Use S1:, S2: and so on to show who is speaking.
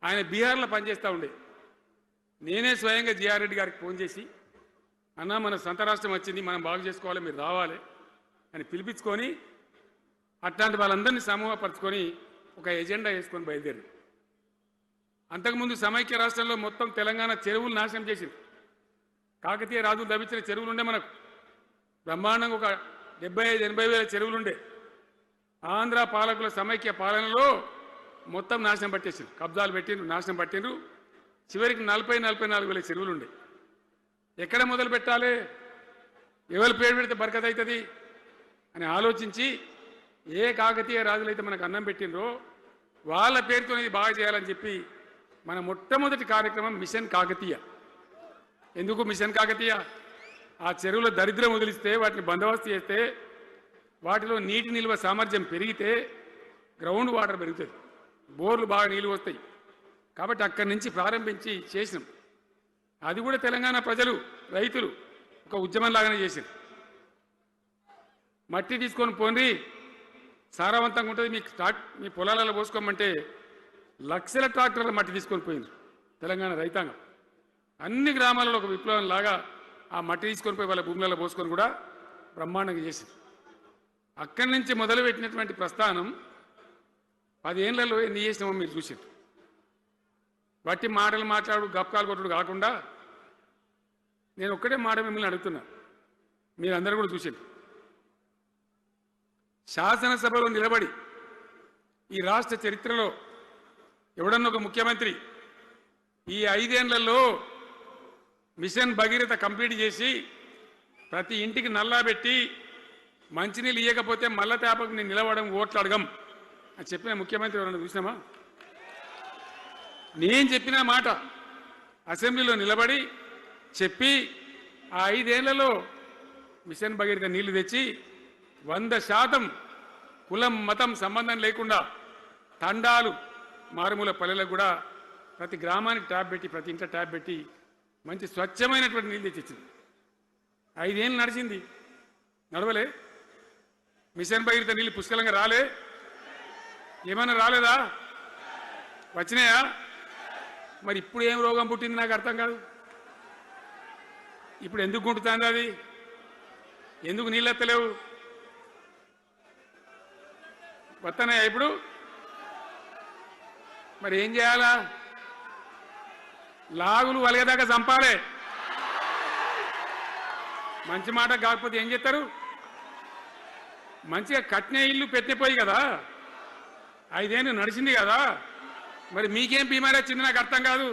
S1: ఆయన బీహార్లో పనిచేస్తూ ఉండే. నేనే స్వయంగా జిఆర్ రెడ్డి గారికి ఫోన్ చేసి, అన్న మన సొంత రాష్ట్రం వచ్చింది, మనం బాగు చేసుకోవాలి, మీరు రావాలి అని పిలిపించుకొని అట్లాంటి వాళ్ళందరినీ సమూహపరచుకొని ఒక ఎజెండా వేసుకొని బయలుదేరి. అంతకుముందు సమైక్య రాష్ట్రంలో మొత్తం తెలంగాణ చెరువులు నాశనం చేసింది. కాకతీయ రాజులు తవ్వించిన చెరువులు ఉండే మనకు బ్రహ్మాండంగా ఒక 75-80 వేల చెరువులు ఉండే. ఆంధ్ర పాలకుల సమైక్య పాలనలో మొత్తం నాశనం పట్టేసిండ్రు, కబ్జాలు పెట్టిండ్రు, నాశనం పట్టిండ్రు. చివరికి 40-44 వేల చెరువులు ఉండే. ఎక్కడ మొదలు పెట్టాలి, ఎవరి పేరు పెడితే బరకత్ అవుతుంది అని ఆలోచించి ఏ కాకతీయ రాజులైతే మనకు అన్నం పెట్టిండ్రో వాళ్ళ పేరుతో ఇది బాగా చేయాలని చెప్పి మన మొట్టమొదటి కార్యక్రమం మిషన్ కాకతీయ. ఎందుకు మిషన్ కాకతీయ? ఆ చెరువుల దరిద్రం వదిలిస్తే, వాటిని బందోబస్తు చేస్తే, వాటిలో నీటి నిల్వ సామర్థ్యం పెరిగితే గ్రౌండ్ వాటర్ పెరుగుతుంది, బోర్లు బాగా నీళ్ళు వస్తాయి. కాబట్టి అక్కడి నుంచి ప్రారంభించి చేసినాం. అది కూడా తెలంగాణ ప్రజలు, రైతులు ఒక ఉద్యమంలాగానే చేశారు. మట్టి తీసుకొని పోండి, సారవంతంగా ఉంటుంది, మీ పొలాలలో పోసుకోమంటే లక్షల ట్రాక్టర్ల మట్టి తీసుకొని పోయింది తెలంగాణ రైతాంగం. అన్ని గ్రామాలలో ఒక విప్లవం లాగా ఆ మట్టి తీసుకొని పోయి వాళ్ళ భూములలో పోసుకొని కూడా బ్రహ్మాండంగా చేసింది. అక్కడి నుంచి మొదలుపెట్టినటువంటి ప్రస్థానం 10 ఏళ్లలో ఎన్ని చేసినామో మీరు చూసారు. బట్టి మాటలు మాట్లాడు, గప్కాలు కొట్టుడు కాకుండా నేను ఒక్కటే మాట మిమ్మల్ని అడుగుతున్నా, మీరందరూ కూడా చూసారు. శాసనసభలో నిలబడి ఈ రాష్ట్ర చరిత్రలో ఎవడన్నా ఒక ముఖ్యమంత్రి ఈ 5 ఏళ్లలో మిషన్ భగీరథ కంప్లీట్ చేసి ప్రతి ఇంటికి నల్లా పెట్టి మంచినీళ్ళు ఇవ్వకపోతే మల్ల తేపకు నేను నిలబడడం, ఓట్లు అడగం అని చెప్పిన ముఖ్యమంత్రి ఎవరన్నా చూసినామా? నేను చెప్పిన మాట అసెంబ్లీలో నిలబడి చెప్పి ఆ 5 ఏళ్లలో మిషన్ భగీరథ నీళ్లు తెచ్చి 100% కులం మతం సంబంధం లేకుండా తండాలు మారుమూల పల్లెలకు కూడా ప్రతి గ్రామానికి ట్యాప్ పెట్టి, ప్రతి ఇంట్లో ట్యాప్ పెట్టి మంచి స్వచ్ఛమైనటువంటి నీళ్ళు తెచ్చిచ్చింది. 5 ఏళ్ళు నడిచింది, నడవలే? మిషన్ భగీరథ నీళ్ళు పుష్కలంగా రాలే? ఏమన్నా రాలేదా? వచ్చినాయా? మరి ఇప్పుడు ఏం రోగం పుట్టింది నాకు అర్థం కాదు. ఇప్పుడు ఎందుకు గుంటుతుంది అది? ఎందుకు నీళ్ళు ఎత్తలేవు? వస్తున్నాయా ఇప్పుడు? మరి ఏం చేయాలా? లాగులు వలగదాకా చంపాలే. మంచి మాట కాకపోతే ఏం చేస్తారు? మంచిగా కట్నే ఇల్లు పెట్టిపోయి కదా, 5 ఏళ్ళు నడిచింది కదా, మరి మీకేం బీమారీ వచ్చింది నాకు అర్థం కాదు.